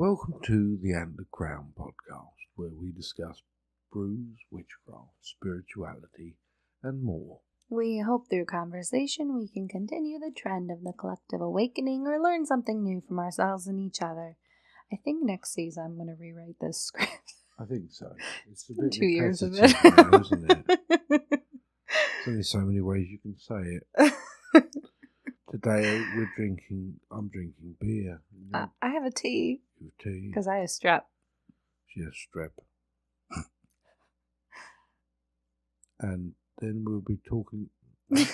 Welcome to the Antlered podcast, where we discuss brews, witchcraft, spirituality, and more. We hope through conversation we can continue the trend of the collective awakening or learn something new from ourselves and each other. I think next season I'm going to rewrite this script. I think so. It's a bit 2 years of repetitive it. now, isn't it? There's only so many ways you can say it. Today I'm drinking beer. I have a tea. You have tea. Because I have strep. She has strep. And then we'll be talking... And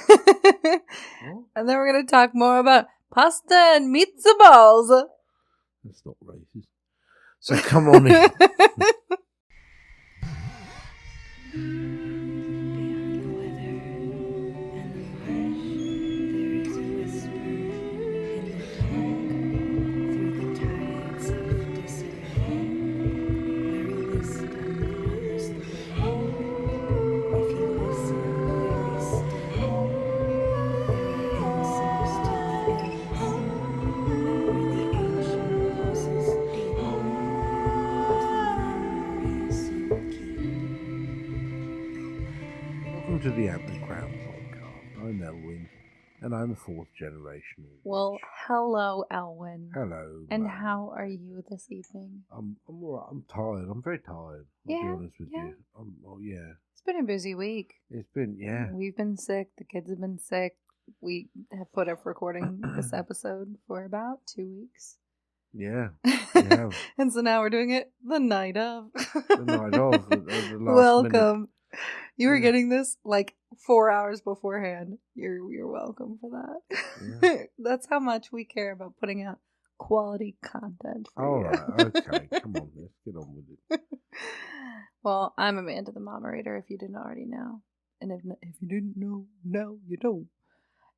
then we're going to talk more about pasta and pizza balls. That's not racist. So come on in. Welcome to the Antlered podcast. I'm Elwyn, and I'm a fourth generation witch. Well, hello, Elwyn. Hello. And man. how are you this evening? I'm all right. I'm tired. I'm very tired. I'll be honest with you. Yeah. It's been a busy week. It's been, yeah. We've been sick. The kids have been sick. We have put up recording this episode for about 2 weeks. Yeah. Yeah. And so now we're doing it the night of. The night of. The last welcome. minute. You were getting this like 4 hours beforehand. You're welcome for that. Yeah. That's how much we care about putting out quality content for All you. right. Okay. Come on. Let's get on with it. Well, I'm Amanda the Moderator, if you didn't already know. And if you didn't know, now you know.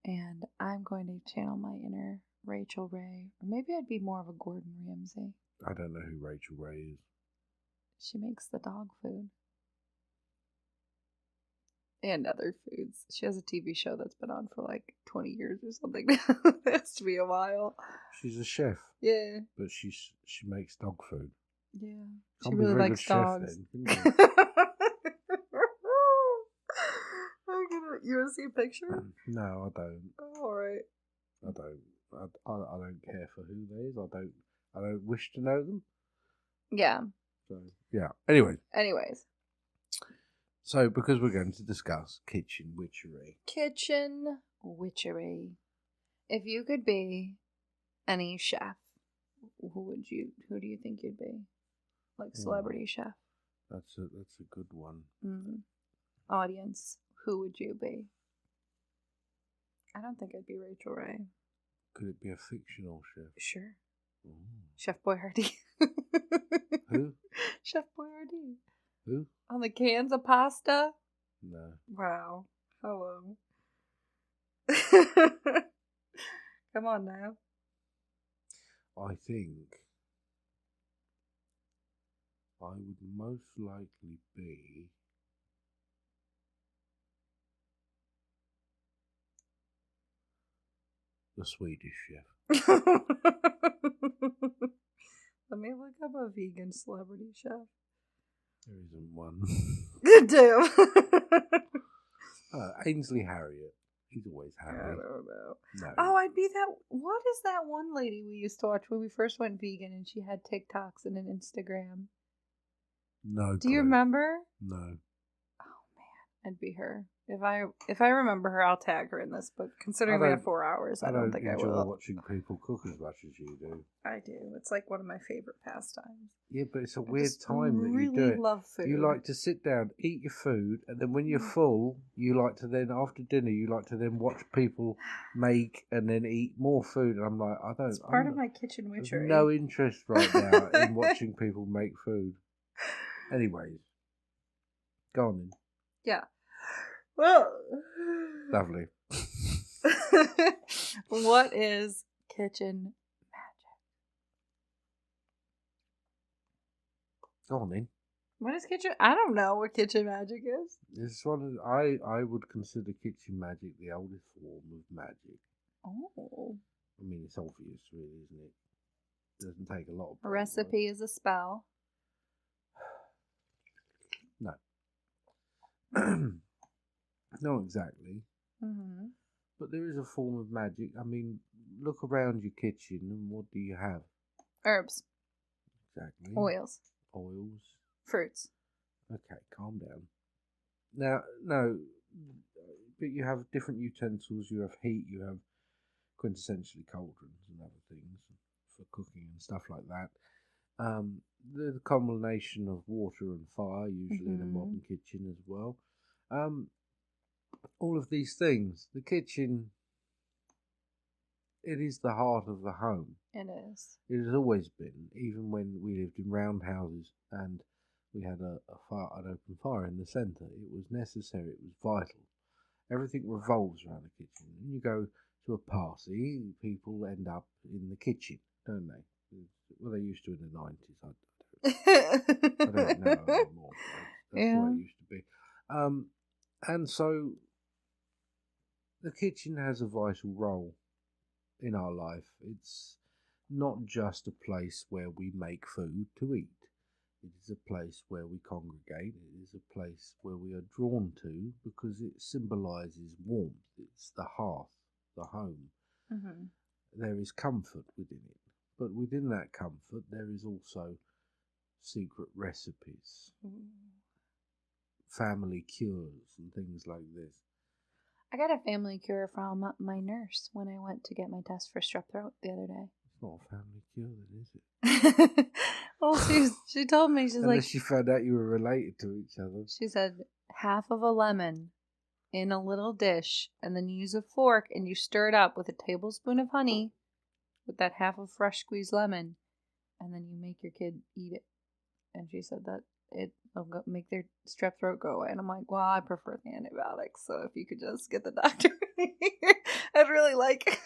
And I'm going to channel my inner Rachel Ray. Or maybe I'd be more of a Gordon Ramsay. I don't know who Rachel Ray is. She makes the dog food. And other foods. She has a TV show that's been on for like 20 years or something now. It has to be a while. She's a chef. Yeah. But she makes dog food. Yeah. Can't She be a really very likes good chef dogs. then, can you? You want to see a picture? No, I don't. Oh, all right. I don't. I don't care for who they is. I don't wish to know them. Yeah. So yeah. Anyways, so because we're going to discuss kitchen witchery. Kitchen witchery. If you could be any chef, who do you think you'd be? Like celebrity chef. That's a good one. Mm-hmm. Audience, who would you be? I don't think I'd be Rachel Ray. Could it be a fictional chef? Sure. Ooh. Chef Boyardee. Who? Chef Boyardee. Who? On the cans of pasta? No. Wow. Hello. Come on now. I think I would most likely be the Swedish chef. Let me look up a vegan celebrity chef. There isn't one. Damn. Ainsley Harriott. He's always happy. I don't know. No. Oh, I'd be that. What is that one lady we used to watch when we first went vegan and she had TikToks and an Instagram? No. Do you remember? No. Oh man, I'd be her. If I remember her, I'll tag her in this. But considering we have 4 hours, I don't think I will. I enjoy watching people cook as much as you do. I do. It's like one of my favorite pastimes. Yeah, but it's a weird time that you do it. I love food. You like to sit down, eat your food, and then when you're full, you like to then, after dinner, you like to then watch people make and then eat more food. And I'm like, It's part of my kitchen witchery. No interest right now in watching people make food. Anyways, go on then. Yeah. Well, lovely. What is kitchen magic? Go on then. What is kitchen? I don't know what kitchen magic is. This one, I would consider kitchen magic the oldest form of magic. Oh. I mean, it's obvious, really, isn't it? doesn't take a lot of A recipe is a spell. No. Not exactly. Mm-hmm. But there is a form of magic. I mean, look around your kitchen and what do you have? Herbs. Exactly. Oils. Fruits. Okay, calm down. Now, no, but you have different utensils. You have heat. You have quintessentially cauldrons and other things for cooking and stuff like that. The combination of water and fire, usually in a modern kitchen as well. All of these things. The kitchen, it is the heart of the home. It is. It has always been, even when we lived in round houses and we had an open fire in the centre. It was necessary. It was vital. Everything revolves around the kitchen. When you go to a party, people end up in the kitchen, don't they? Well, they used to in the 90s. I don't know anymore. That's the way it used to be. And so the kitchen has a vital role in our life. It's not just a place where we make food to eat. It is a place where we congregate. It is a place where we are drawn to because it symbolises warmth. It's the hearth, the home. Mm-hmm. There is comfort within it. But within that comfort, there is also secret recipes, family cures, and things like this. I got a family cure from my nurse when I went to get my test for strep throat the other day. It's not a family cure, then, is it? Well, she told me, she's Unless she found out you were related to each other. She said, half of a lemon in a little dish, and then you use a fork and you stir it up with a tablespoon of honey with that half of fresh squeezed lemon, and then you make your kid eat it. And she said that it'll make their strep throat go away. And I'm like, well, I prefer the antibiotics, so if you could just get the doctor here, I'd really like.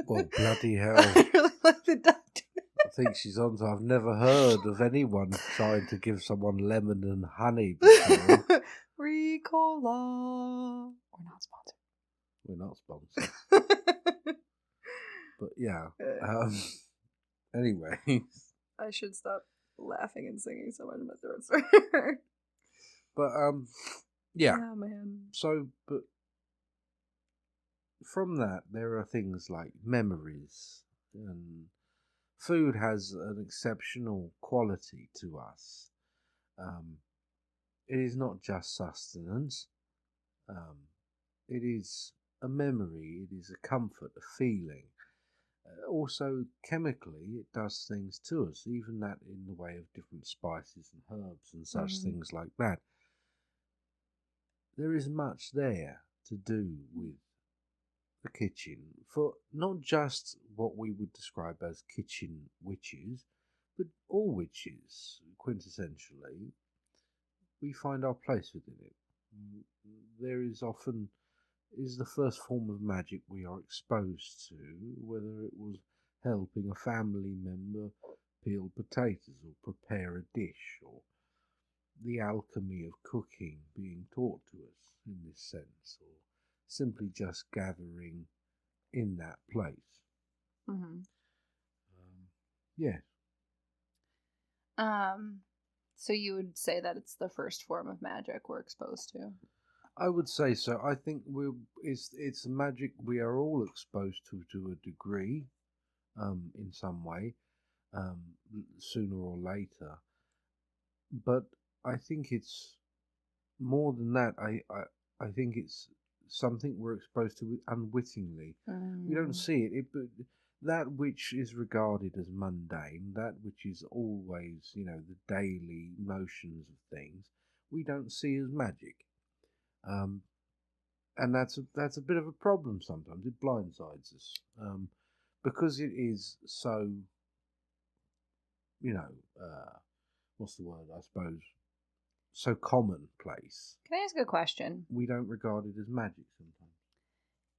Well, bloody hell. I'd really like the doctor. I think she's on to. I've never heard of anyone trying to give someone lemon and honey before. Ricola. We're not sponsored. But yeah. Anyway. I should stop laughing and singing so much. My throat's hurt. But yeah. Oh man. So, but from that, there are things like memories, and food has an exceptional quality to us. It is not just sustenance. It is a memory. It is a comfort, a feeling. Also, chemically, it does things to us, even that in the way of different spices and herbs and such things like that. There is much there to do with the kitchen for not just what we would describe as kitchen witches, but all witches, quintessentially. We find our place within it. There is often the first form of magic we are exposed to, whether it was helping a family member peel potatoes or prepare a dish, or the alchemy of cooking being taught to us in this sense, or simply just gathering in that place. Yes. So you would say that it's the first form of magic we're exposed to? I would say so. I think it's magic we are all exposed to a degree, in some way, sooner or later. But I think it's more than that. I think it's something we're exposed to unwittingly. We don't see it, but that which is regarded as mundane, that which is always, the daily motions of things, we don't see as magic. And that's a bit of a problem sometimes. It blindsides us, because it is so, what's the word? I suppose so commonplace. Can I ask a question? We don't regard it as magic sometimes.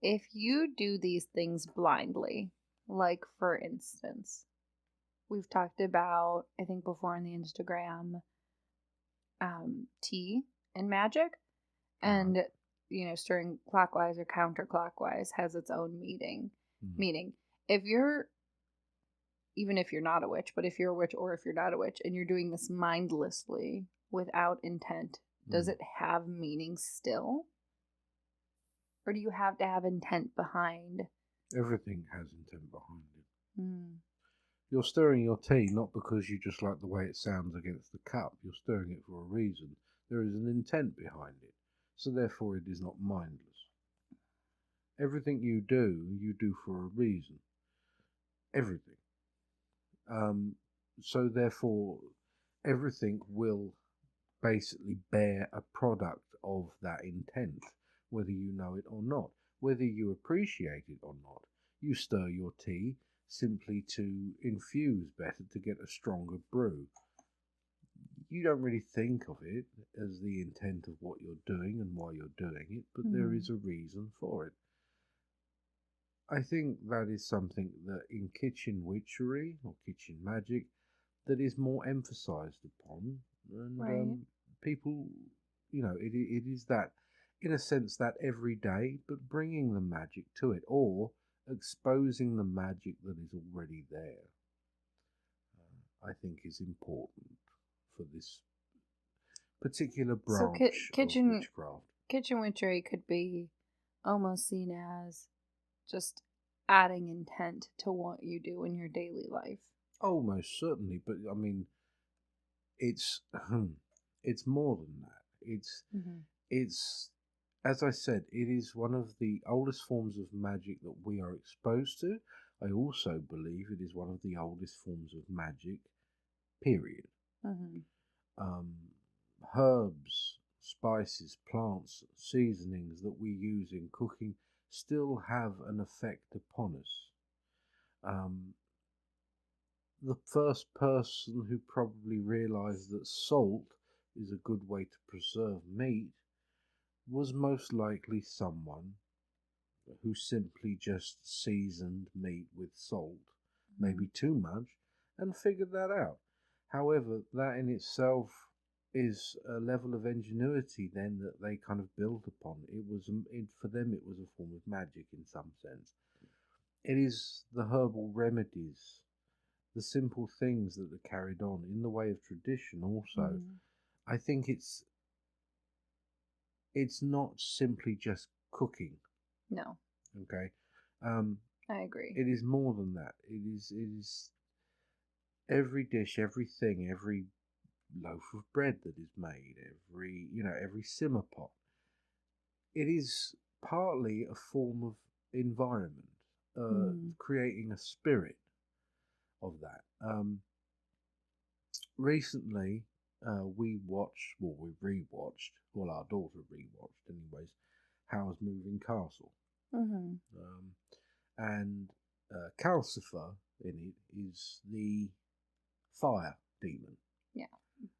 If you do these things blindly, like for instance, we've talked about, I think before on the Instagram, tea and magic, and stirring clockwise or counterclockwise has its own meaning. Meaning, if you're even if you're not a witch, but if you're a witch or if you're not a witch and you're doing this mindlessly without intent, does it have meaning still? Or do you have to have intent behind? Everything has intent behind it. You're stirring your tea not because you just like the way it sounds against the cup. You're stirring it for a reason. There is an intent behind it. So therefore it is not mindless. Everything you do for a reason. Everything. So therefore everything will basically bear a product of that intent, whether you know it or not, whether you appreciate it or not. You stir your tea simply to infuse better, to get a stronger brew. You don't really think of it as the intent of what you're doing and why you're doing it, but there is a reason for it. I think that is something that in kitchen witchery or kitchen magic that is more emphasized upon, and people, it is that, in a sense, that every day, but bringing the magic to it, or exposing the magic that is already there, I think is important for this particular branch of witchcraft. Kitchen witchery could be almost seen as just adding intent to what you do in your daily life. Oh, most certainly, but I mean, it's more than that. It's as I said, it is one of the oldest forms of magic that we are exposed to. I also believe it is one of the oldest forms of magic, period. Herbs, spices, plants, seasonings that we use in cooking still have an effect upon us. The first person who probably realized that salt is a good way to preserve meat was most likely someone who simply just seasoned meat with salt, maybe too much, and figured that out. However, that in itself is a level of ingenuity then that they kind of built upon. For them it was a form of magic in some sense. It is the herbal remedies, the simple things that are carried on in the way of tradition also. I think it's not simply just cooking. No. Okay. I agree. It is more than that. It is every dish, everything, every loaf of bread that is made, every simmer pot. It is partly a form of environment, creating a spirit of that. Recently, we rewatched, our daughter rewatched anyways, Howl's Moving Castle. And Calcifer in it is the fire demon. Yeah,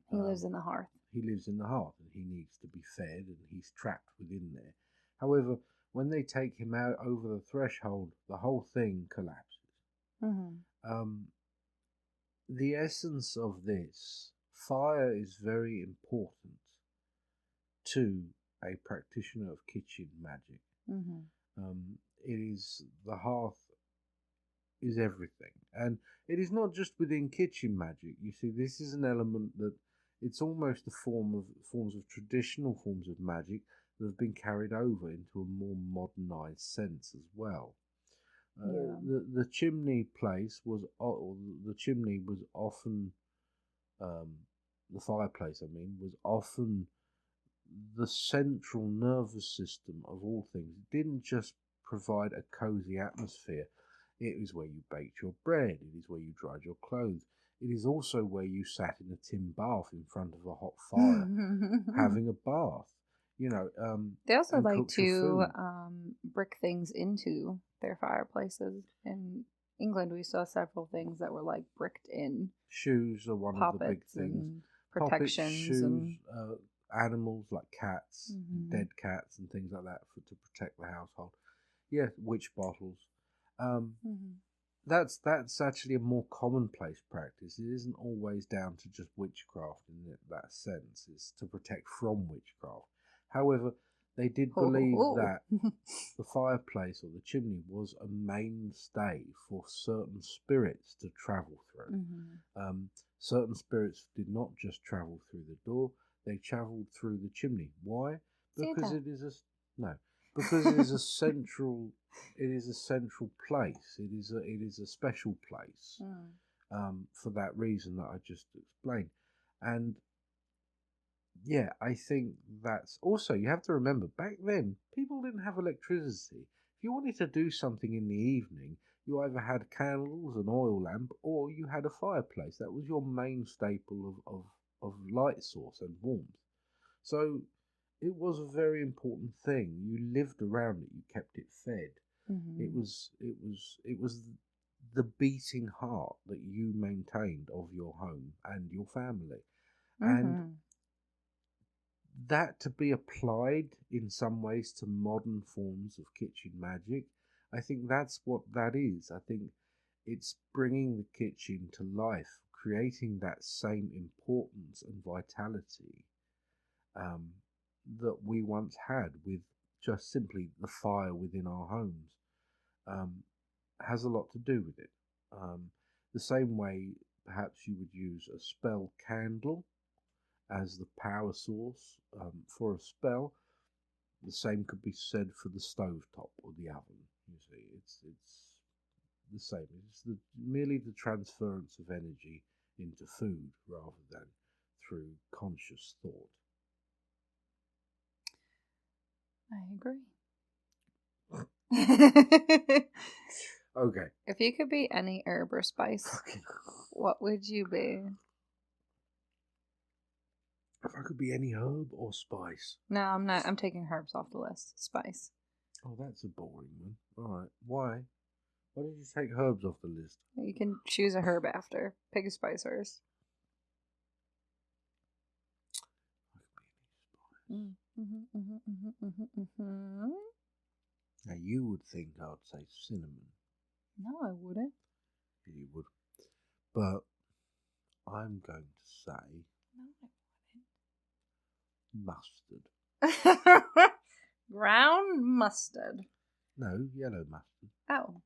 he lives in the hearth. He lives in the hearth and he needs to be fed and he's trapped within there. However, when they take him out over the threshold, the whole thing collapses. The essence of this, fire is very important to a practitioner of kitchen magic. It is, the hearth is everything. And it is not just within kitchen magic. You see, this is an element that it's almost a forms of traditional forms of magic that have been carried over into a more modernized sense as well. The chimney place was, the chimney was often, the fireplace, was often the central nervous system of all things. It didn't just provide a cozy atmosphere. It is where you baked your bread. It is where you dried your clothes. It is also where you sat in a tin bath in front of a hot fire, having a bath. They also like to brick things into their fireplaces. In England, we saw several things that were like bricked in. Shoes are one of the big things. Protections, shoes, animals like cats, dead cats, and things like that to protect the household. Yeah, witch bottles. That's actually a more commonplace practice. It isn't always down to just witchcraft in that sense. It's to protect from witchcraft. However, They did believe that the fireplace or the chimney was a mainstay for certain spirits to travel through. Mm-hmm. Certain spirits did not just travel through the door; they travelled through the chimney. Why? Because Santa. it is because it is a central. It is a central place. It is a special place. For that reason that I just explained, and yeah, I think that's also, you have to remember, back then people didn't have electricity. If you wanted to do something in the evening, you either had candles, an oil lamp, or you had a fireplace. That was your main staple of light source and warmth. So it was a very important thing. You lived around it, you kept it fed. Mm-hmm. It was the beating heart that you maintained of your home and your family. And that to be applied in some ways to modern forms of kitchen magic, I think that's what that is. I think it's bringing the kitchen to life, creating that same importance and vitality that we once had with just simply the fire within our homes. Has a lot to do with it. The same way perhaps you would use a spell candle as the power source for a spell. The same could be said for the stovetop or the oven. You see, it's the same. It's merely the transference of energy into food rather than through conscious thought. I agree. Okay. If you could be any herb or spice, what would you be? If I could be any herb or spice. No, I'm not. I'm taking herbs off the list. Spice. Oh, that's a boring one. All right. Why? Why did you take herbs off the list? You can choose a herb after. Pick a spice first. Now you would think I would say cinnamon. No, I wouldn't. You would. But I'm going to say No, mustard. I wouldn't. Brown mustard. No, yellow mustard. Oh.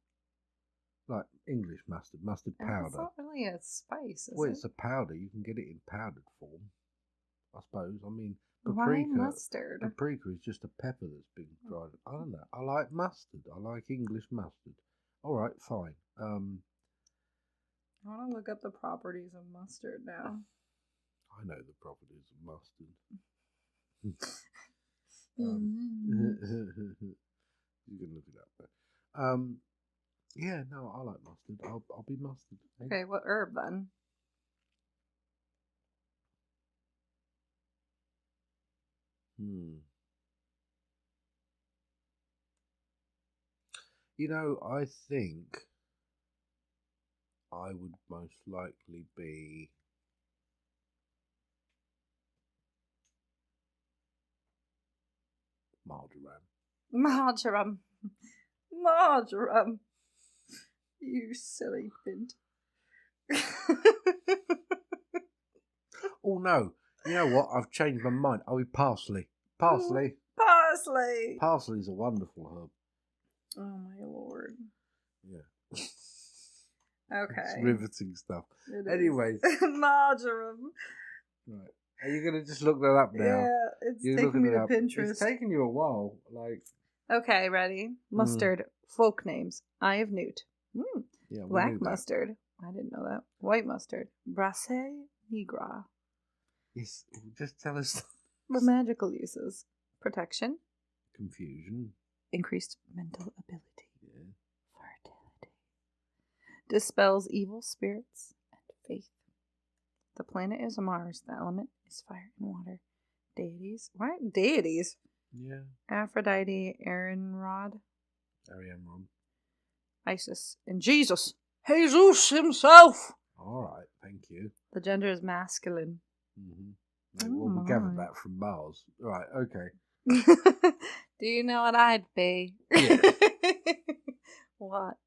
Like English mustard, mustard powder. It's not really a spice, is well, it? it's a powder. You can get it in powdered form, I suppose. I mean, Why mustard? Paprika is just a pepper that's been dried. I don't know. I like mustard. I like English mustard. All right, fine. I want to look up the properties of mustard now. I know the properties of mustard. You can look it up. Yeah, no, I like mustard. I'll be mustard. Okay, what herb then? You know, I think I would most likely be Marjoram. Marjoram. You silly bint. Oh no! You know what? I've changed my mind. I'll be parsley. Parsley. Parsley. Parsley's a wonderful herb. Oh my lord. Yeah. Okay. It's riveting stuff. It Anyways. Marjoram. Right. Are you going to just look that up now? Yeah, it's taking me to Pinterest. It's taking you a while. Okay, ready? Mustard. Folk names. Eye of Newt. Yeah, Black mustard. I didn't know that. White mustard. Brasse nigra. Yes, just tell us. The magical uses. Protection. Confusion. Increased mental ability. Yeah. Fertility. Dispels evil spirits and faith. The planet is Mars. The element is fire and water. Deities. What? Deities? Yeah. Aphrodite, Arianrod, Isis, and Jesus. Jesus himself. All right, thank you. The gender is masculine. Well, we gathered that from Mars. Right, okay. Do you know what I'd be? Yeah. What?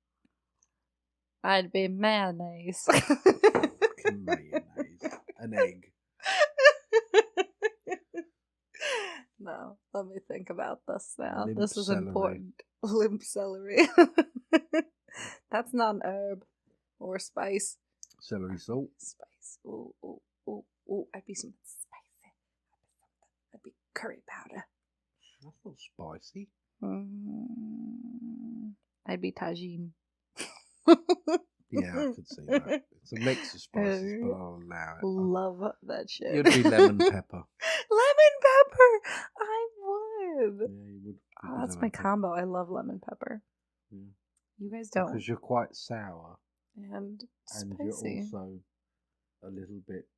I'd be mayonnaise. Fucking mayonnaise. An egg. No, let me think think about this now. Limp this is celery. important. Limp celery. That's not an herb or spice. Celery salt. Spice. Ooh, ooh, ooh, ooh. I'd be some spicy. I'd be curry powder. That's not spicy. I'd be tagine. Yeah, I could see that. It's a mix of spices, but I'll allow it. Love that shit. You'd be lemon pepper. Lemon pepper! I would. Yeah, you would. Oh, that's my combo. I love lemon pepper. Yeah. You guys don't. Because you're quite sour. And spicy. And you're also a little bit,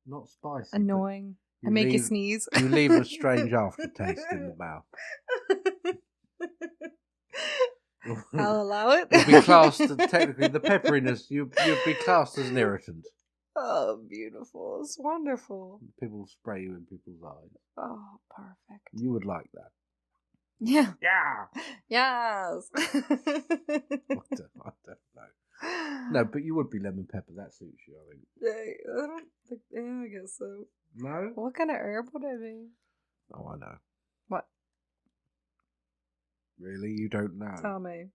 not spicy. Annoying. I make you sneeze. You leave a strange aftertaste in the mouth. I'll allow it. You'd be classed, technically, the pepperiness, you'd be classed as an irritant. Oh, beautiful. It's wonderful. People spray you in people's eyes. Oh, perfect. You would like that. Yeah. Yeah. Yes. I don't know. No, but you would be lemon pepper. That suits you, I think. Yeah, I guess so. No? What kind of herb would I be? Oh, I know. What? Really? You don't know? Tell me.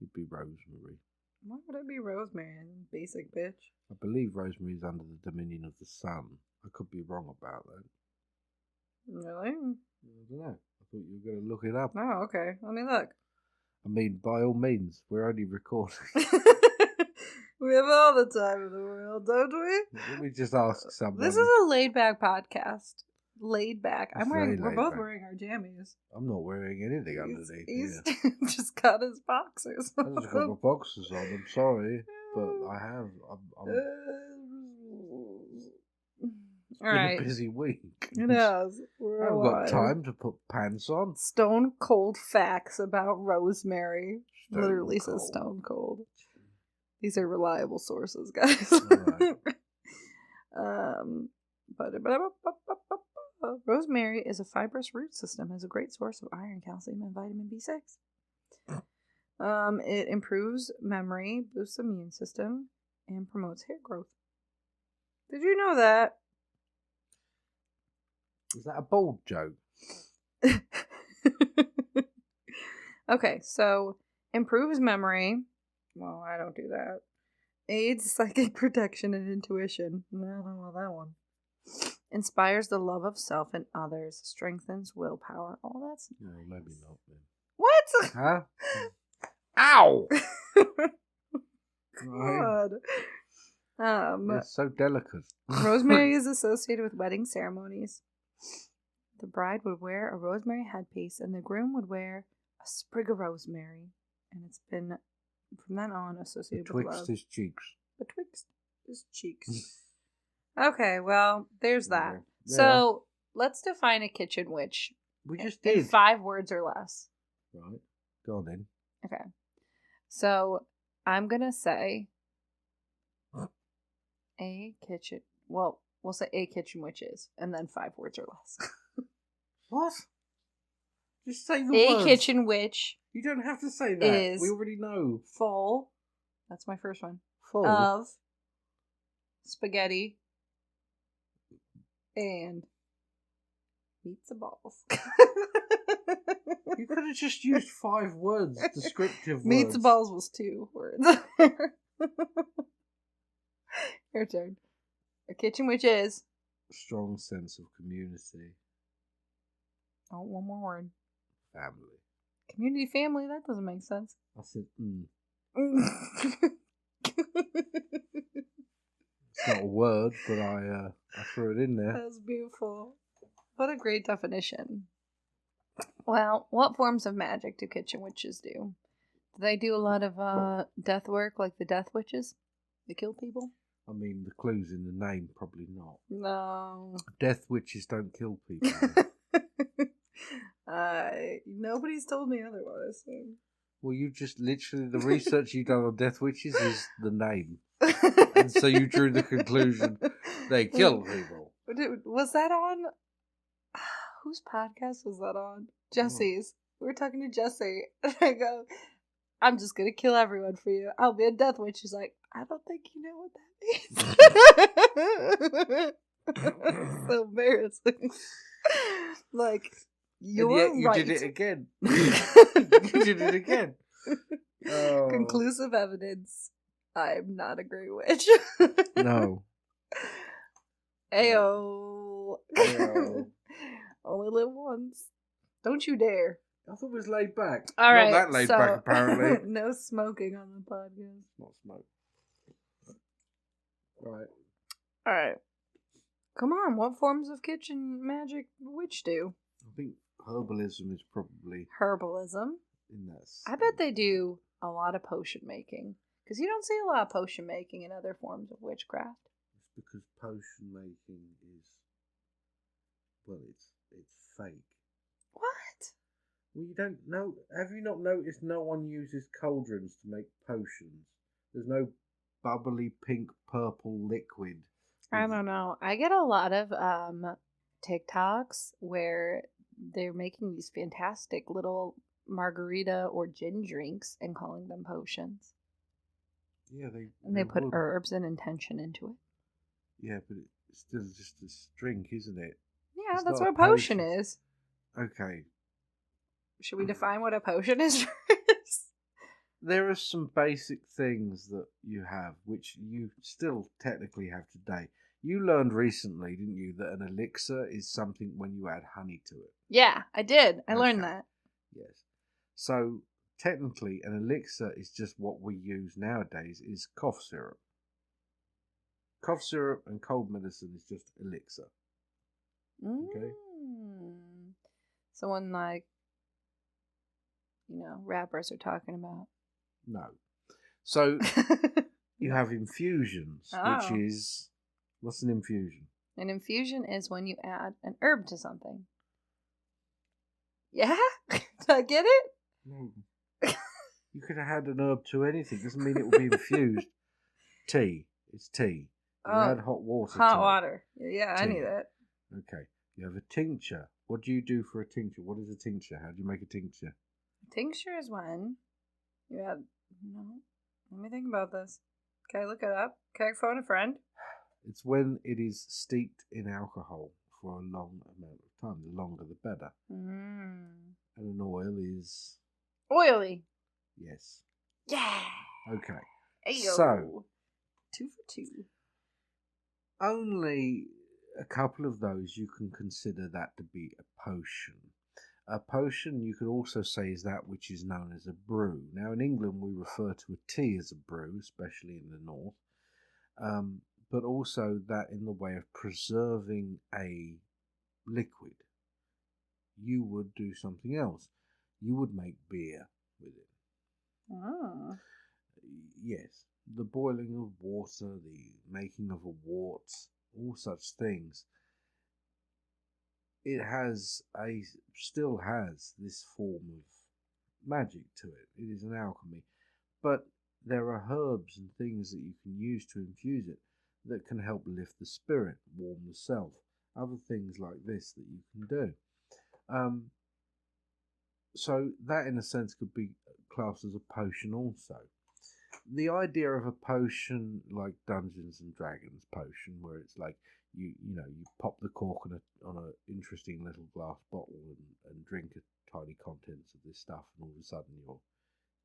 You'd be rosemary. Why would I be rosemary? Basic bitch. I believe rosemary is under the dominion of the sun. I could be wrong about that. Really? I don't know. I thought you were going to look it up. Oh, okay. Let me look. I mean, by all means, we're only recording. We have all the time in the world, don't we? Let me just ask someone. This is a laid back podcast. Laid back. We're both wearing our jammies. I'm not wearing anything underneath. He's just got his boxers. I just got my boxers on. I'm sorry, but I have. It's been a busy week. It has. I haven't got time to put pants on. Stone cold facts about rosemary. Stone Literally cold. says stone cold. These are reliable sources, guys. Rosemary is a fibrous root system, has a great source of iron, calcium, and vitamin B6. It improves memory, boosts the immune system, and promotes hair growth. Did you know that? Is that a bald joke? Okay, so improves memory. Well, I don't do that. Aids psychic protection and intuition. No, I don't know that one. Inspires the love of self and others. Strengthens willpower. Oh, that's nice. No, maybe not. Then. What? Huh? Ow! God. It's so delicate. Rosemary is associated with wedding ceremonies. The bride would wear a rosemary headpiece and the groom would wear a sprig of rosemary. And it's been, from then on, associated with love. Betwixt his cheeks. Betwixt his cheeks. Okay, well, there's that. Yeah. So, let's define a kitchen witch. We just did. In 5 words or less. Right. Go on then. Okay. So, I'm going to say a kitchen. Well, we'll say a kitchen witch is, and then 5 words or less. What? Just say the a words. kitchen witch. You don't have to say that. Is we already know. Full. That's my first one. Full of spaghetti and pizza balls. You could have just used 5 words, descriptive Meats words. and balls was 2 words. Your turn. A kitchen witch is Strong sense of community. Oh, one more word. Family. Community family, that doesn't make sense. I said, It's not a word, but I threw it in there. That's beautiful. What a great definition. Well, what forms of magic do kitchen witches do? Do they do a lot of death work, like the death witches? They kill people? I mean, the clue's in the name, probably not. No. Death witches don't kill people. Nobody's told me otherwise. So. Well, you just literally, the research you've done on death witches is the name. And so you drew the conclusion they kill people. Was that on? Whose podcast was that on? Jesse's. We were talking to Jesse. And I go, I'm just going to kill everyone for you. I'll be a death witch. She's like, I don't think you know what that means. So embarrassing. Like, You're and yet you right. did it again. You did it again. Oh. Conclusive evidence. I'm not a great witch. No. Ayo. Ayo. Only live once. Don't you dare. I thought it was laid back. All right. Not that laid back, apparently. No smoking on the podcast. Not smoke. Right. All right. Come on. What forms of kitchen magic witch do? I think herbalism is probably Herbalism. in that. I bet they do a lot of potion making. Because you don't see a lot of potion making in other forms of witchcraft. It's because potion making is, well, it's fake. What? Well, you don't know. Have you not noticed no one uses cauldrons to make potions? There's no bubbly pink purple liquid. I don't know. I get a lot of TikToks where they're making these fantastic little margarita or gin drinks and calling them potions. Yeah, they put herbs and intention into it. Yeah, but it's still just a drink, isn't it? Yeah, It's that's not what a potion is. Okay. Should we define what a potion is first? There are some basic things that you have, which you still technically have today. You learned recently, didn't you, that an elixir is something when you add honey to it? Yeah, I did. I learned that. Yes. So, technically, an elixir is just what we use nowadays is cough syrup. Cough syrup and cold medicine is just elixir. Okay? So when, like, rappers are talking about. No. So, you have infusions, which is... What's an infusion? An infusion is when you add an herb to something. Yeah? Did I get it? No. You could have had an herb to anything. Doesn't mean it will be infused. Tea. It's tea. You add hot water Hot to water. Yeah, tea. I knew that. Okay. You have a tincture. What do you do for a tincture? What is a tincture? How do you make a tincture? Tincture is when you add... No. Let me think about this. Okay, look it up. Okay, phone a friend. It's when it is steeped in alcohol for a long amount of time. The longer, the better. And an oil is... Oily. Yes. Yeah. Okay. Ayo. So... 2 for 2. Only a couple of those you can consider that to be a potion. A potion, you could also say, is that which is known as a brew. Now, in England, we refer to a tea as a brew, especially in the north. But also that in the way of preserving a liquid. You would do something else. You would make beer with it. Oh. Yes. The boiling of water, the making of a wort, all such things. It still has this form of magic to it. It is an alchemy. But there are herbs and things that you can use to infuse it that can help lift the spirit, warm the self, other things like this that you can do. So that, in a sense, could be classed as a potion also. The idea of a potion like Dungeons and Dragons potion, where it's like you pop the cork on a interesting little glass bottle and drink a tiny contents of this stuff, and all of a sudden you're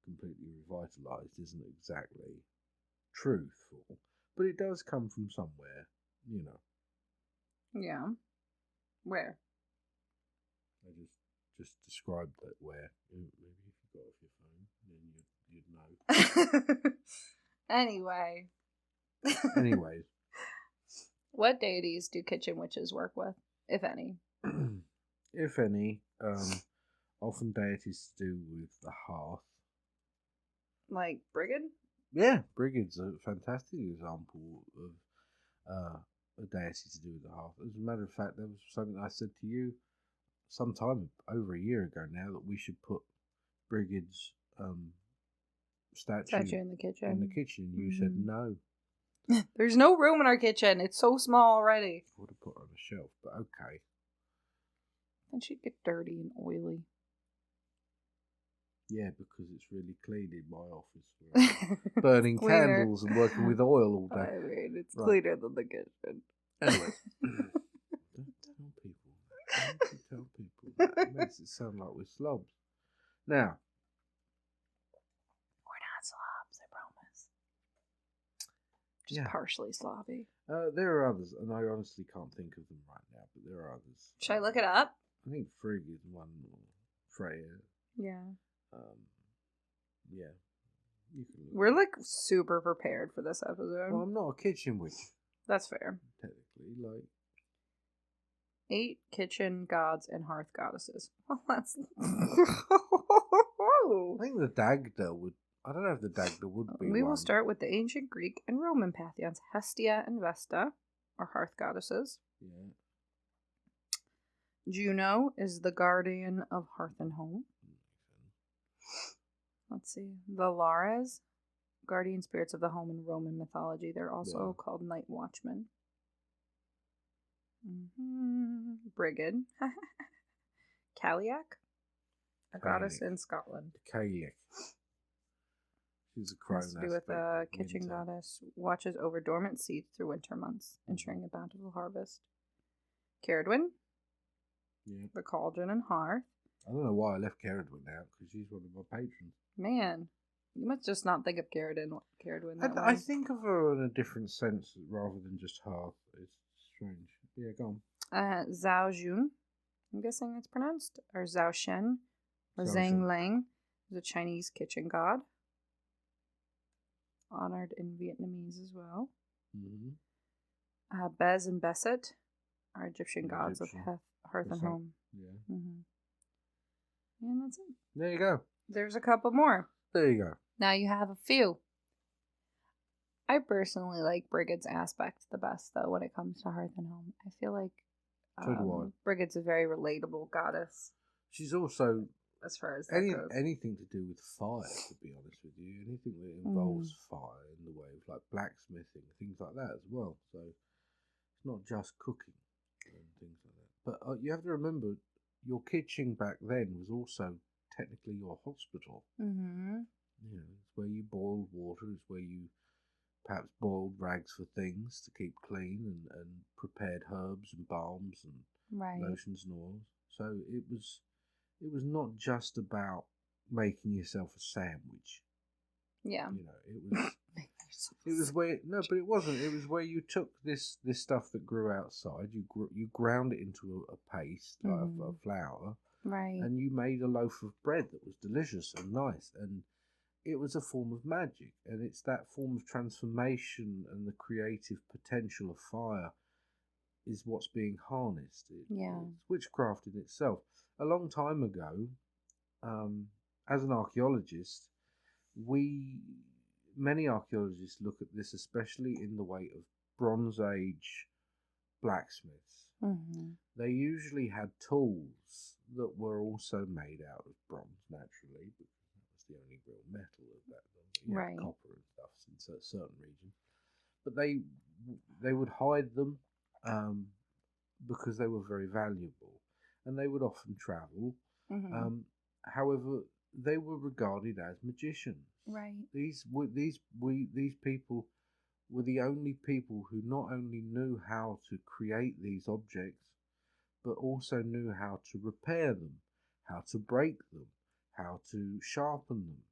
completely revitalized, isn't exactly truthful, but it does come from somewhere, Yeah. Where? I just described that where. Maybe if you got off your phone, then you'd know. Anyway. Anyways. What deities do kitchen witches work with, if any? If any, often deities to do with the hearth. Like Brigid? Yeah, Brigid's a fantastic example of a deity to do with the hearth. As a matter of fact, that was something I said to you sometime over a year ago now, that we should put Brigid's statue in the kitchen. You said no. There's no room in our kitchen. It's so small already. I would have put her on a shelf, but okay. And she'd get dirty and oily. Yeah, because it's really clean in my office. Burning candles and working with oil all day. I mean, it's cleaner than the kitchen. Anyway. Don't tell people. It makes it sound like we're slobs. Now, we're not slobs, I promise. Just yeah. partially slobby. There are others, and I honestly can't think of them right now, but there are others. Should I look it up? I think Frigg is one, or Freya. Yeah. Yeah. You can look. We're like super prepared for this episode. Well, I'm not a kitchen witch. That's fair. Technically, like 8 kitchen gods and hearth goddesses. Well, that's. I think the Dagda would. I don't know if the Dagda would be. We will start with the ancient Greek and Roman pantheons: Hestia and Vesta are hearth goddesses. Yeah. Juno is the guardian of hearth and home. Let's see. The Lares, guardian spirits of the home in Roman mythology. They're also called night watchmen. Brigid. Cailleach, a goddess in Scotland. Cailleach. She's a crone. Has to do with a kitchen goddess. Watches over dormant seeds through winter months, ensuring a bountiful harvest. Caradwyn. Yeah. The cauldron and hearth. I don't know why I left Caradwyn out, because she's one of my patrons. Man, you must just not think of Caradwyn that way. I think of her in a different sense rather than just hearth. It's strange. Yeah, go on. Zhao Jun, I'm guessing it's pronounced, or Zhao Shen, or Zhao Zhang Shen. Lang, is a Chinese kitchen god. Honored in Vietnamese as well. Mm-hmm. Bez and Beset are Egyptian gods of hearth and home. Yeah. Mm-hmm. And that's it. There you go. There's a couple more. There you go. Now you have a few. I personally like Brigid's aspect the best, though, when it comes to hearth and home. I feel like So do I. Brigid's a very relatable goddess. She's also as far as that goes. Anything to do with fire, to be honest with you. Anything that involves fire in the way of like blacksmithing, things like that as well. So it's not just cooking and things like that. But you have to remember, your kitchen back then was also technically your hospital. Mm-hmm. You know, it's where you boiled water. It's where you perhaps boiled rags for things to keep clean, and prepared herbs and balms and lotions and oils. So it was not just about making yourself a sandwich. Yeah. You know, it was where but it wasn't. It was where you took this stuff that grew outside. You ground it into a paste, like a flour, right? And you made a loaf of bread that was delicious and nice, and it was a form of magic. And it's that form of transformation and the creative potential of fire is what's being harnessed. It's witchcraft in itself. A long time ago, as an archaeologist, many archaeologists look at this, especially in the way of Bronze Age blacksmiths. Mm-hmm. They usually had tools that were also made out of bronze, naturally, because that was the only real metal of that. You had copper and stuff in certain regions, but they would hide them because they were very valuable, and they would often travel. Mm-hmm. However, they were regarded as magicians. Right. These people were the only people who not only knew how to create these objects, but also knew how to repair them, how to break them, how to sharpen them.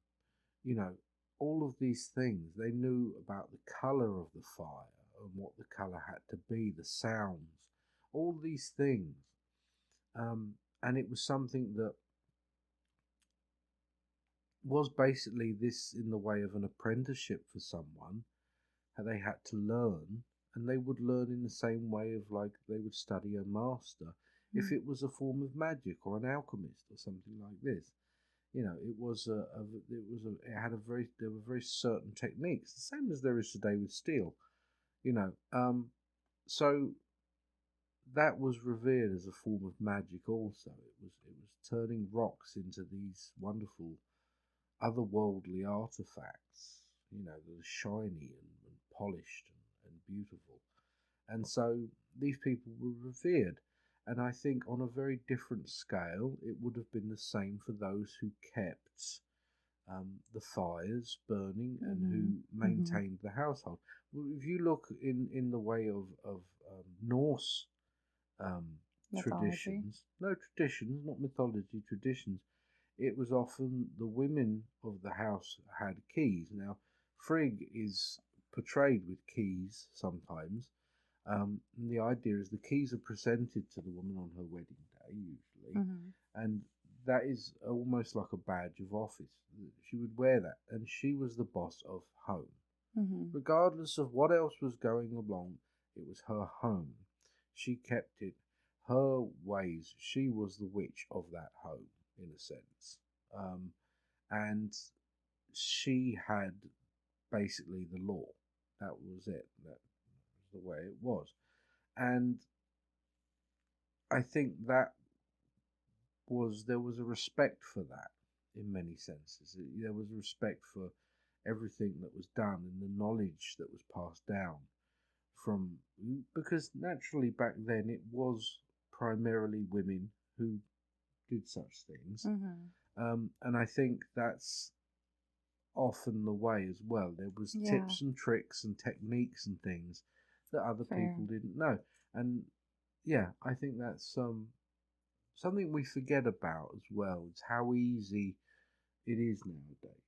You know, all of these things. They knew about the colour of the fire and what the colour had to be, the sounds, all these things. And it was something that was basically this in the way of an apprenticeship for someone, how they had to learn, and they would learn in the same way of like they would study a master if it was a form of magic or an alchemist or something like this. You know, there were very certain techniques, the same as there is today with steel. You know, so that was revered as a form of magic. Also, it was turning rocks into these wonderful otherworldly artifacts. You know, that are shiny and polished and beautiful, and so these people were revered. And I think on a very different scale, it would have been the same for those who kept the fires burning and who maintained the household. Well, if you look in the way of Norse traditions. No traditions, not mythology, traditions. It was often the women of the house had keys. Now, Frigg is portrayed with keys sometimes. And the idea is the keys are presented to the woman on her wedding day, usually. Mm-hmm. And that is almost like a badge of office. She would wear that, and she was the boss of home. Mm-hmm. Regardless of what else was going along, it was her home. She kept it her ways. She was the witch of that home, in a sense. And she had basically the law. That was it. That was the way it was. And I think there was a respect for that in many senses. There was respect for everything that was done and the knowledge that was passed down because naturally back then it was primarily women who did such things. Mm-hmm. And I think that's often the way as well. There was tips and tricks and techniques and things that other people didn't know. And yeah, I think that's something we forget about as well. It's how easy it is nowadays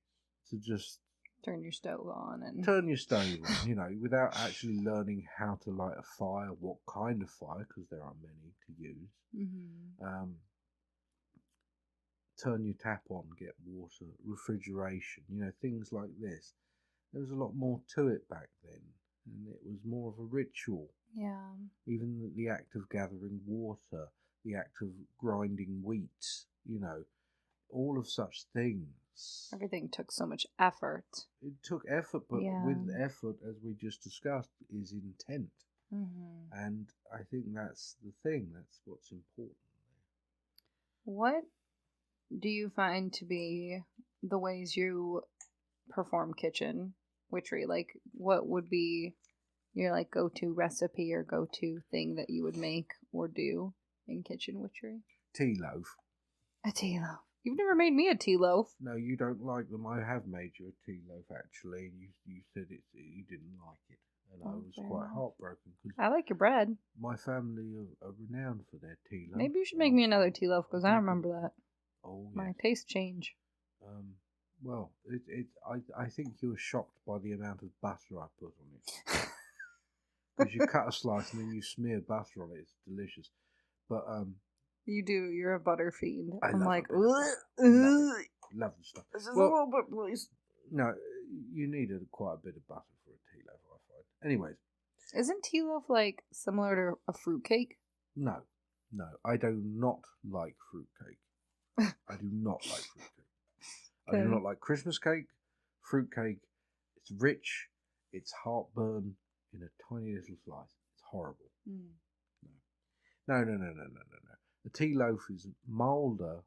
to just turn your stove on, without actually learning how to light a fire, what kind of fire, because there are many to use. Mm-hmm. Turn your tap on, get water, refrigeration, things like this. There was a lot more to it back then, and it was more of a ritual. Yeah. Even the act of gathering water, the act of grinding wheat, all of such things. Everything took so much effort. It took effort, but with effort, as we just discussed, is intent. Mm-hmm. And I think that's the thing. That's what's important. What do you find to be the ways you perform kitchen witchery? Like, what would be your go-to recipe or go-to thing that you would make or do in kitchen witchery? Tea loaf. A tea loaf. You've never made me a tea loaf. No, you don't like them. I have made you a tea loaf, actually. You said you didn't like it. And I was quite heartbroken. Cause I like your bread. My family are renowned for their tea loaf. Maybe you should make me another tea loaf, because I remember that. Oh, yes. My tastes change. Well, I think you were shocked by the amount of butter I put on it. Because you cut a slice and then you smear butter on it. It's delicious. But you do. You're a butter fiend. I'm like, love the stuff. Just a little bit, please. No, you needed quite a bit of butter for a tea loaf, I find. Anyways. Isn't tea loaf similar to a fruitcake? No, I do not like fruitcake. I do not like fruitcake. Okay. I do not like Christmas cake, fruitcake. It's rich, it's heartburn in a tiny little slice. It's horrible. No. The tea loaf is milder,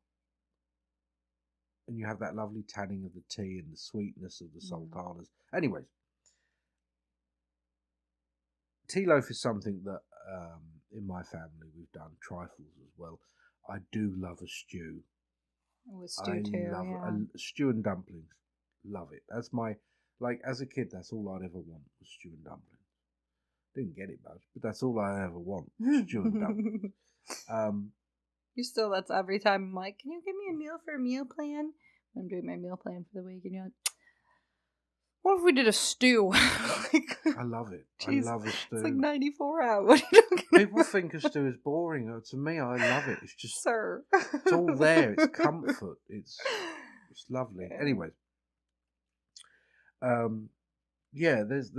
and you have that lovely tanning of the tea and the sweetness of the sultanas. Anyways, tea loaf is something that in my family we've done trifles as well. I do love a stew. With stew too, love stew and dumplings. Love it. That's my, as a kid, that's all I'd ever want was stew and dumplings. Didn't get it much, but that's all I ever want, stew and dumplings. That's every time I'm like, can you give me a meal for a meal plan? I'm doing my meal plan for the week, and you're like, what if we did a stew? I love it. Geez, I love a stew. It's like 94 hours. People think a stew is boring. To me, I love it. It's just, sir. It's all there. It's comfort. It's lovely. Anyways, yeah, there is.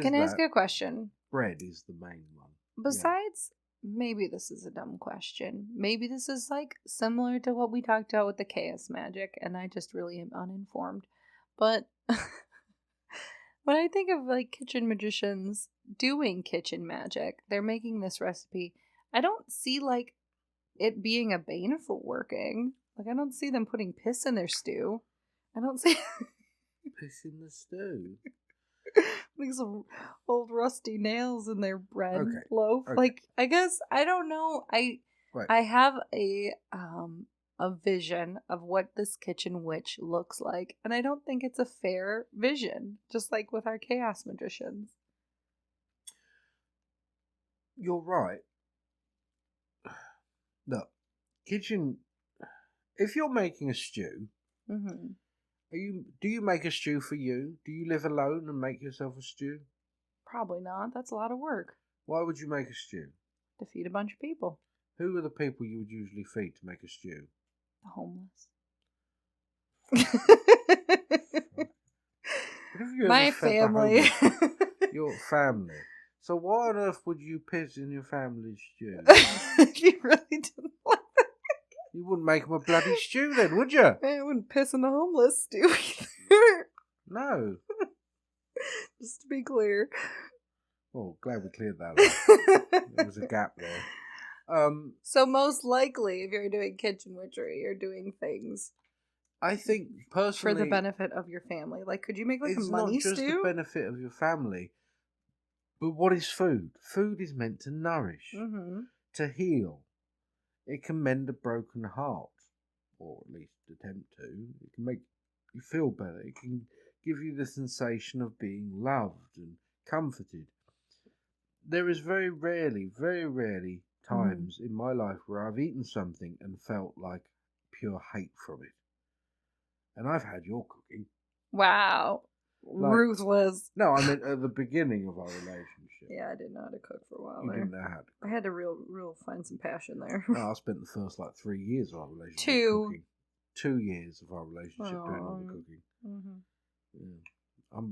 Can I ask you a question? Bread is the main one. Besides, maybe this is a dumb question. Maybe this is similar to what we talked about with the chaos magic, and I just really am uninformed. But when I think of kitchen magicians doing kitchen magic, they're making this recipe. I don't see it being a baneful working. I don't see them putting piss in their stew. I don't see piss in the stew. Some old rusty nails in their bread loaf. Okay. I guess I don't know. I have a vision of what this kitchen witch looks like, and I don't think it's a fair vision, just like with our chaos magicians. You're right. Look, kitchen. If you're making a stew, Mm-hmm. do you make a stew for you? Do you live alone and make yourself a stew? Probably not. That's a lot of work Why would you make a stew? to feed a bunch of people. Who are the people you would usually feed to make a stew? The homeless. What have you My ever fed the family. homeless? Your family. So why on earth would you piss in your family's stew? You really didn't like that. You wouldn't make them a bloody stew then, would you? I wouldn't piss in the homeless stew either. No. Just to be clear. Oh, glad we cleared that up. There was a gap there. So most likely, if you're doing kitchen witchery, you're doing things I think personally, for the benefit of your family. Like, could you make like a it's money not just stew? the benefit of your family, but what is food? Food is meant to nourish, Mm-hmm. to heal. It can mend a broken heart, or at least attempt to. It can make you feel better. It can give you the sensation of being loved and comforted. There is very rarely times in my life where I've eaten something and felt like pure hate from it. And I've had your cooking. Wow. Like, ruthless. No, I meant at the beginning of our relationship. Yeah, I didn't know how to cook for a while You there. didn't know how to cook. I had to real find some passion there. No, I spent the first 3 years of our relationship 2. cooking. 2 years of our relationship doing all the cooking. Mm-hmm. Yeah. I'm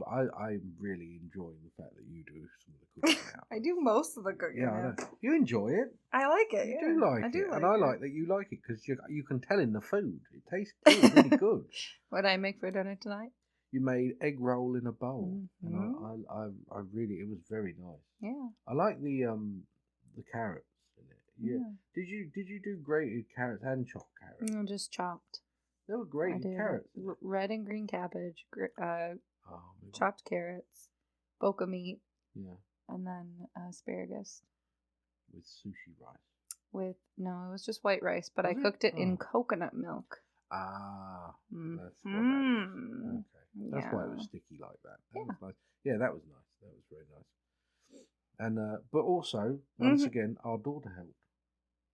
really enjoying the fact that you do some of the cooking now. I do most of the cooking. Yeah, I know. You enjoy it. I like it. You Yeah. do like I do it, like and I it. like that you like it because you can tell in the food. It tastes good, really good. What did I make for dinner tonight? You made egg roll in a bowl, Mm-hmm. and I really, it was very nice. Yeah. I like the carrots in it. Yeah. Yeah. Did you do grated carrots and chopped carrots? No, just chopped. They were grated carrots. Red and green cabbage, Maybe. chopped carrots, boca meat, Yeah. and then asparagus. With sushi rice. No, it was just white rice, but I Was it? cooked it in Oh. coconut milk. Ah, Mm. that's what that was. Okay. That's why it was Yeah. sticky like that. That Yeah. was nice. Yeah, that was nice. That was very nice. And but also, once again, our daughter helped.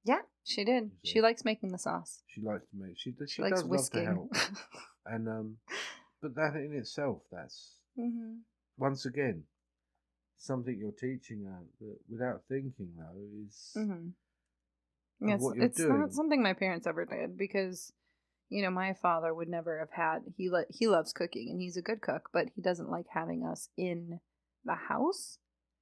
Yeah, she did. She likes making the sauce. She likes to make. She likes does whisking. love to help. And but that in itself, that's once again something you're teaching her that without thinking though is Yes, what you're it's doing. not something my parents ever did because, my father would never have had. He loves cooking and he's a good cook, but he doesn't like having us in the house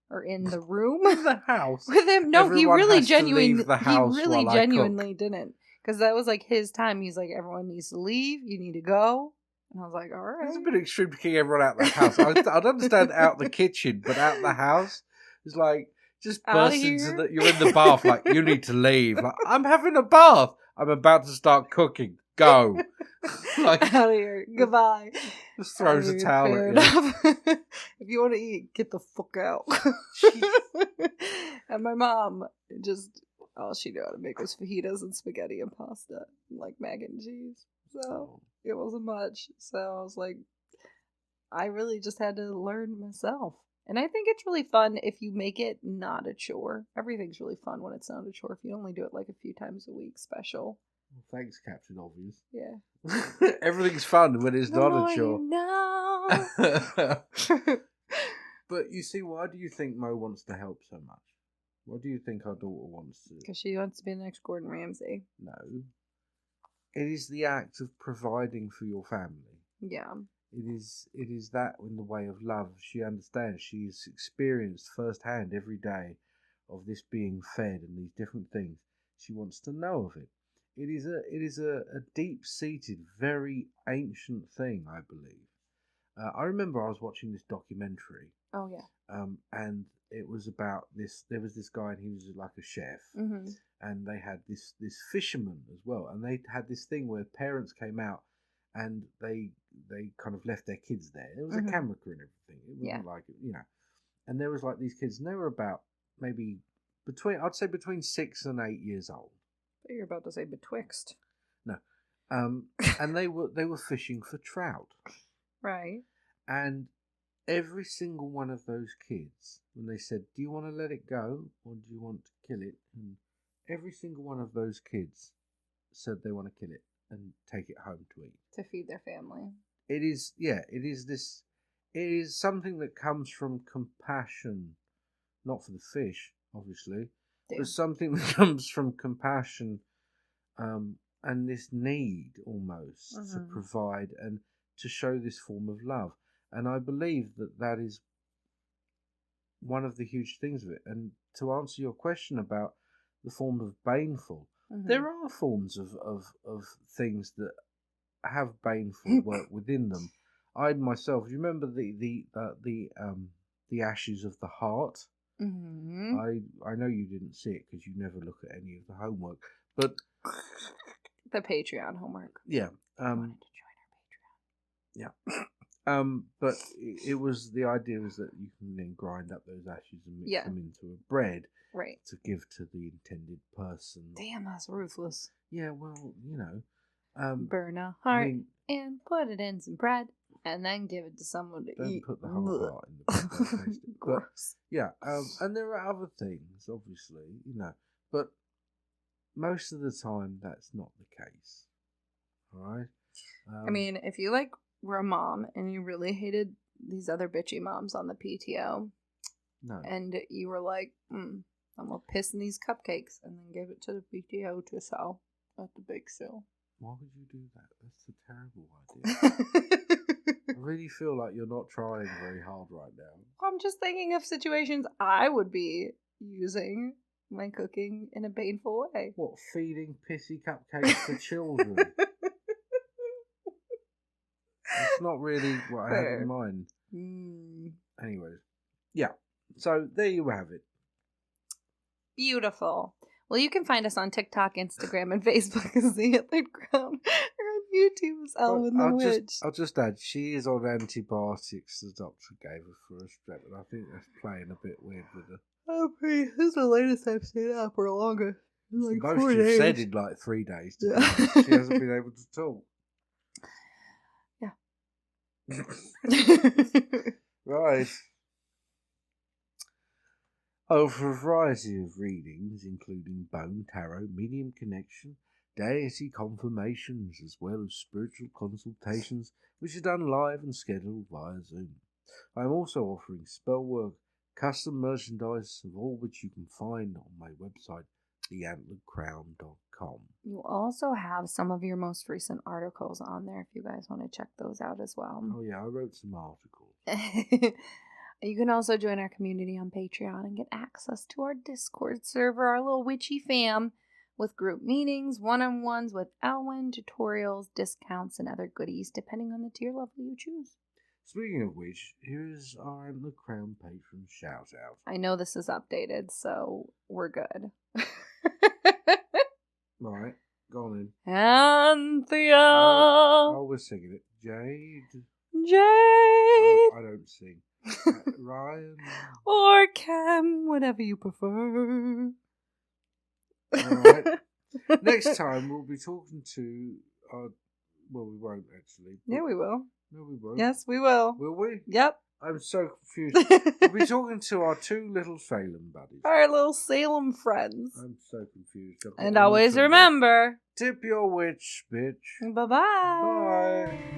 or in the room the house with him. No, Everyone he really has to leave the house he really while I genuinely didn't, because that was like his time. He's like, everyone needs to leave. You need to go. And I was like, all right. It's a bit extreme to kick everyone out the house. I'd understand out the kitchen, but out the house is like just burst into you're in the bath, like you need to leave. Like, I'm having a bath. I'm about to start cooking. Go. Like, out of here. Goodbye. Just throws a towel Fair at you. enough. If you want to eat, get the fuck out. And my mom all she knew how to make was fajitas and spaghetti and pasta and like mac and cheese. So it wasn't much. So I was like, I really just had to learn myself. And I think it's really fun if you make it not a chore. Everything's really fun when it's not a chore. If you only do it like a few times a week, special. Well, thanks, Captain Obvious. Yeah. Everything's fun when it's not a chore. No. But you see, why do you think Mo wants to help so much? What do you think our daughter wants to do? Because she wants to be the next Gordon Ramsay. No. It is the act of providing for your family. Yeah. It is that in the way of love. She understands. She's experienced firsthand every day of this being fed and these different things. She wants to know of it. It is a deep-seated, very ancient thing, I believe. I remember I was watching this documentary. Oh yeah. And it was about this. There was this guy, and he was like a chef, and they had this fisherman as well, and they had this thing where parents came out, and they kind of left their kids there. There was a camera crew and everything. It wasn't like and there was like these kids, and they were about maybe between 6 and 8 years old. You're about to say betwixt. No, and they were fishing for trout, right? And every single one of those kids, when they said, "Do you want to let it go, or do you want to kill it and every single one of those kids said they want to kill it and take it home to eat. To feed their family. It is, yeah, it is something that comes from compassion, not for the fish, obviously, but something that comes from compassion, and this need almost to provide and to show this form of love. And I believe that is one of the huge things of it. And to answer your question about the form of baneful, there are forms of things that have baneful work within them. I myself, you remember the ashes of the heart? Mm-hmm. I know you didn't see it because you never look at any of the homework, but the Patreon homework. Yeah. I wanted to join our Patreon. Yeah. But it was, the idea was that you can then grind up those ashes and mix them into a bread, right, to give to the intended person. Damn, that's ruthless. Yeah, well, you know, burn a heart and put it in some bread, and then give it to someone to eat. Don't put the whole heart in the bread. Don't taste it. Gross. But, yeah, and there are other things, obviously, you know, but most of the time that's not the case. All right. I mean, if you were a mom and you really hated these other bitchy moms on the PTO, and you were like, I'm gonna piss in these cupcakes and then give it to the PTO to sell at the bake sale. Why would you do that? That's a terrible idea. I really feel like you're not trying very hard right now. I'm just thinking of situations I would be using my cooking in a baneful way. What, feeding pissy cupcakes to children? That's not really what I had in mind. Anyways, yeah. So there you have it. Beautiful. Well, you can find us on TikTok, Instagram, and Facebook as The Antlered Crown. Or on YouTube as Elwin the Witch. I'll just add, she is on antibiotics the doctor gave her for a strep, and I think that's playing a bit weird with her. Oh, this is the latest I've stayed up for longer. Most 4 days. You've said in 3 days. Yeah. She hasn't been able to talk. Yeah. Right. For a variety of readings, including bone, tarot, medium connection, deity confirmations, as well as spiritual consultations, which are done live and scheduled via Zoom. I am also offering spell work, custom merchandise, of all which you can find on my website, theantleredcrown.com. You also have some of your most recent articles on there if you guys want to check those out as well. Oh yeah, I wrote some articles. You can also join our community on Patreon and get access to our Discord server, our little witchy fam, with group meetings, one-on-ones with Elwin, tutorials, discounts, and other goodies, depending on the tier level you choose. Speaking of which, here's our Antlered Crown patron shout-out. I know this is updated, so we're good. Right, go on in. Anthea! Oh, we're singing it. Jade. Jade! I don't sing. Ryan. Or Cam, whatever you prefer. Alright. Next time we'll be talking to well, we won't actually. Yeah, we will. No, we won't. Yes, we will. Will we? Yep. I'm so confused. We'll be talking to our 2 little Salem buddies. Our little Salem friends. I'm so confused. And always remember, tip your witch, bitch. Bye-bye. Bye.